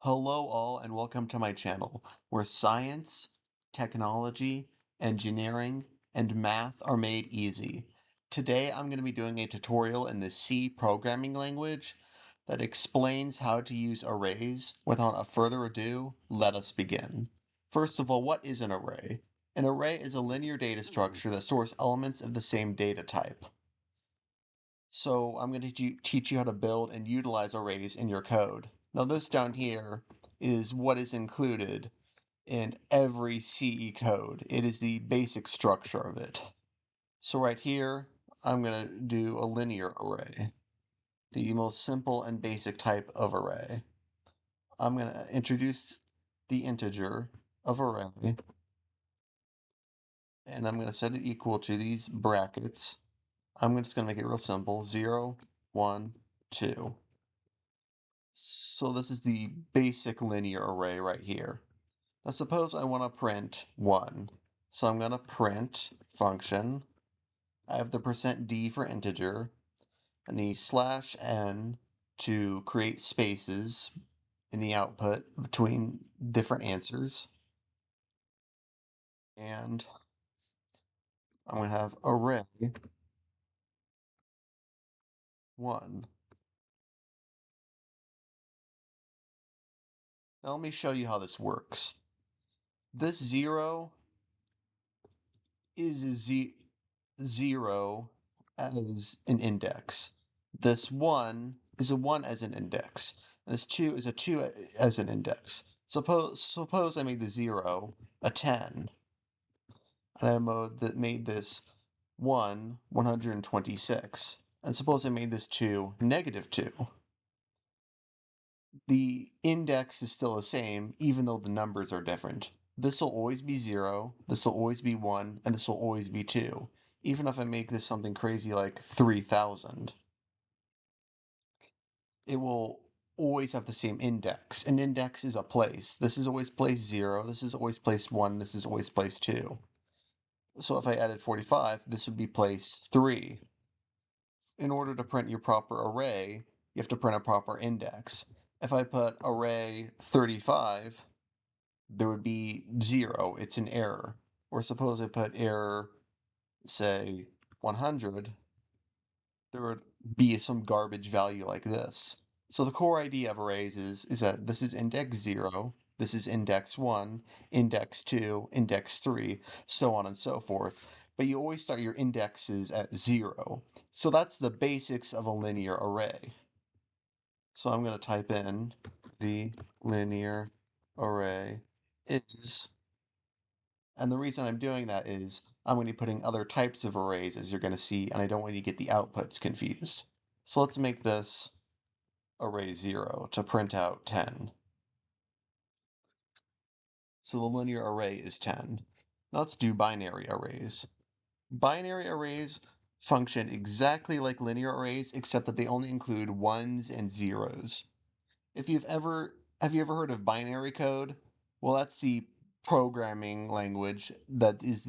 Hello all and welcome to my channel, where science, technology, engineering, and math are made easy. Today I'm going to be doing a tutorial in the C programming language that explains how to use arrays. Without further ado, let us begin. First of all, what is an array? An array is a linear data structure that stores elements of the same data type. So I'm going to teach you how to build and utilize arrays in your code. Now this down here is what is included in every CE code. It is the basic structure of it. So right here, I'm going to do a linear array, the most simple and basic type of array. I'm going to introduce the integer of array, and I'm going to set it equal to these brackets. I'm just going to make it real simple, 0, 1, 2. So this is the basic linear array right here. Now suppose I want to print 1. So I'm going to print function. I have the %d for integer and the /n to create spaces in the output between different answers. And I'm going to have array 1. Now let me show you how this works. This 0 is a 0 as an index. This 1 is a 1 as an index. And this 2 is a 2 as an index. Suppose I made the 0 a 10. And I made this 1 126. And suppose I made this 2 negative 2. The index is still the same, even though the numbers are different. This will always be 0, this will always be 1, and this will always be 2. Even if I make this something crazy like 3000, it will always have the same index. An index is a place. This is always place 0, this is always place 1, this is always place 2. So if I added 45, this would be place 3. In order to print your proper array, you have to print a proper index. If I put array 35, there would be 0, it's an error. Or suppose I put error, say, 100, there would be some garbage value like this. So the core idea of arrays is that this is index 0, this is index 1, index 2, index 3, so on and so forth. But you always start your indexes at 0. So that's the basics of a linear array. So I'm going to type in the linear array is, and the reason I'm doing that is I'm going to be putting other types of arrays, as you're going to see, and I don't want you to get the outputs confused. So let's make this array 0 to print out 10. So the linear array is 10. Now let's do binary arrays. Binary arrays function exactly like linear arrays, except that they only include ones and zeros. Have you ever heard of binary code? Well, that's the programming language that is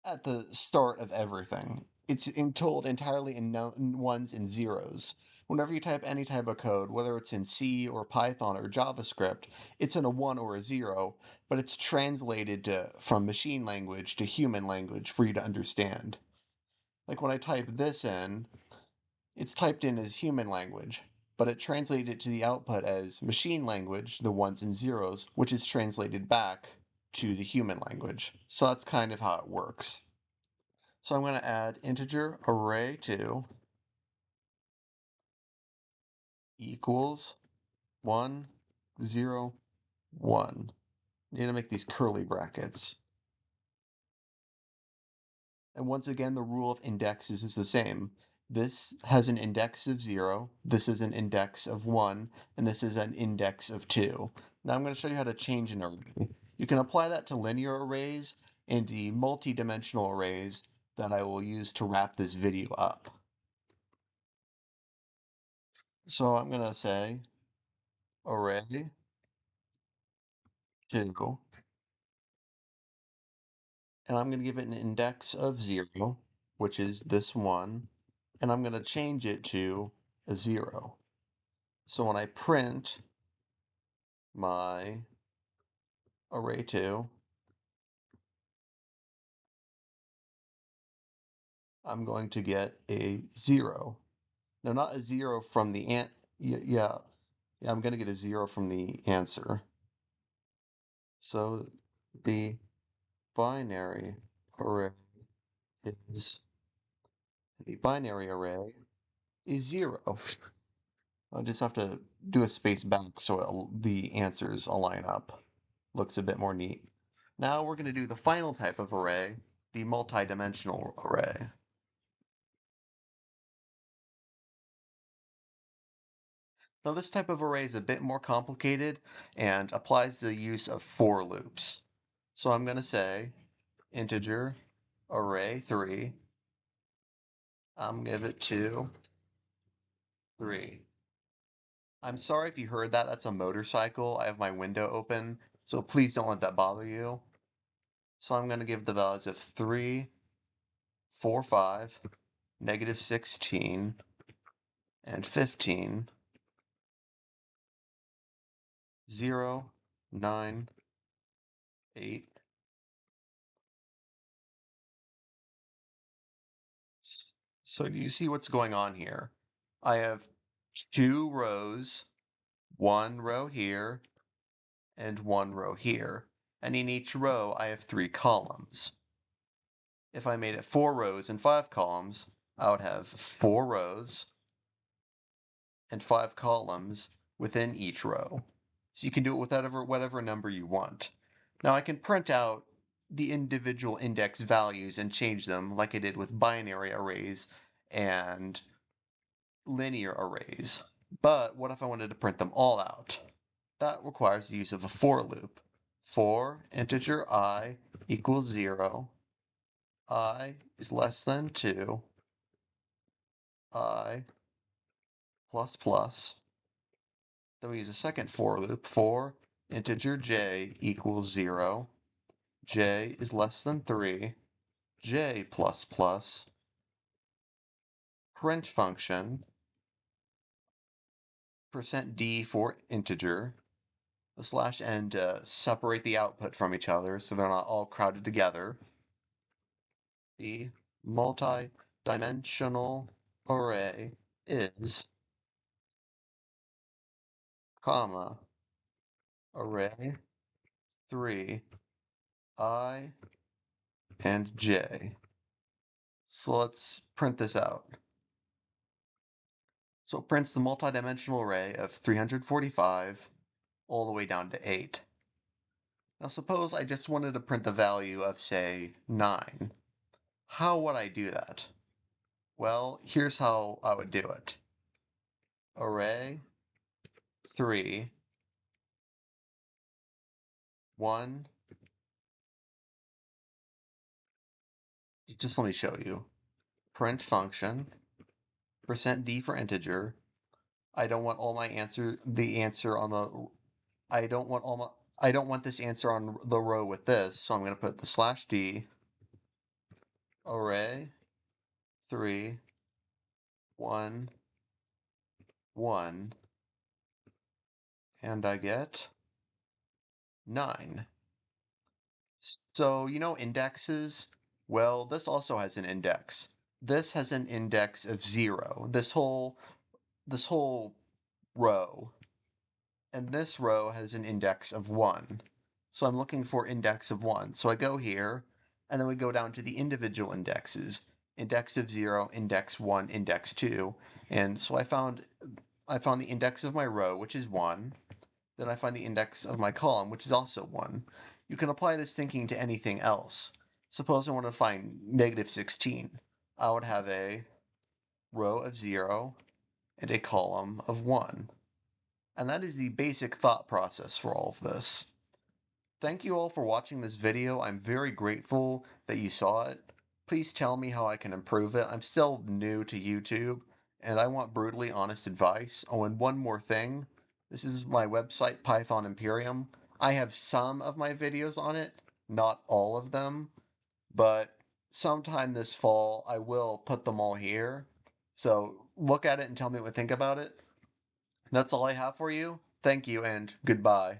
at the start of everything. It's told entirely in ones and zeros. Whenever you type any type of code, whether it's in C or Python or JavaScript, it's in a 1 or a 0, but it's translated from machine language to human language for you to understand. Like when I type this in, it's typed in as human language, but it translated it to the output as machine language, the ones and zeros, which is translated back to the human language. So that's kind of how it works. So I'm going to add integer array2 equals 1, 0, 1. Need to make these curly brackets. And once again, the rule of indexes is the same. This has an index of 0, this is an index of 1, and this is an index of 2. Now I'm going to show you how to change an array. You can apply that to linear arrays and the multi-dimensional arrays that I will use to wrap this video up. So I'm going to say array 2, and I'm going to give it an index of 0, which is this 1, and I'm going to change it to a 0. So when I print my array2, I'm going to get a 0. No, not a 0 from the yeah, I'm going to get a 0 from the answer. So the binary array is the binary array is 0. I'll just have to do a space back so the answers align up. Looks a bit more neat. Now we're going to do the final type of array, the multidimensional array. Now this type of array is a bit more complicated and applies the use of for loops. So I'm going to say integer array3, I'm going to give it to 3. I'm sorry if you heard that, that's a motorcycle. I have my window open, so please don't let that bother you. So I'm going to give the values of 3, 4, 5, negative 16, and 15, 0, 9, 8. So do you see what's going on here? I have 2 rows, 1 row here, and 1 row here. And in each row, I have 3 columns. If I made it 4 rows and 5 columns, I would have 4 rows and 5 columns within each row. So you can do it with whatever number you want. Now I can print out the individual index values and change them like I did with binary arrays and linear arrays. But what if I wanted to print them all out? That requires the use of a for loop. For integer I equals 0, I is less than 2, I plus plus. Then we use a second for loop for integer j equals 0, j is less than 3, j plus plus, print function, %d for integer, the slash n to separate the output from each other so they're not all crowded together. The multi-dimensional array is, comma, array 3, I, and j. So let's print this out. So it prints the multidimensional array of 345 all the way down to 8. Now suppose I just wanted to print the value of, say, 9. How would I do that? Well, here's how I would do it. Array 3, 1, just let me show you. Print function, %d for integer. I don't want all my the answer on the, I don't want all my, I don't want this answer on the row with this, so I'm going to put the slash d, array 3, 1, 1, and I get 9. So, you know indexes? Well, this also has an index. This has an index of 0. This whole row. And this row has an index of 1. So I'm looking for index of 1. So I go here, and then we go down to the individual indexes. Index of 0, index 1, index 2. And so I found the index of my row, which is 1. Then I find the index of my column, which is also 1. You can apply this thinking to anything else. Suppose I want to find negative 16. I would have a row of 0 and a column of 1. And that is the basic thought process for all of this. Thank you all for watching this video. I'm very grateful that you saw it. Please tell me how I can improve it. I'm still new to YouTube, and I want brutally honest advice. Oh, and one more thing. This is my website, Python Imperium. I have some of my videos on it, not all of them, but sometime this fall I will put them all here. So look at it and tell me what you think about it. That's all I have for you. Thank you and goodbye.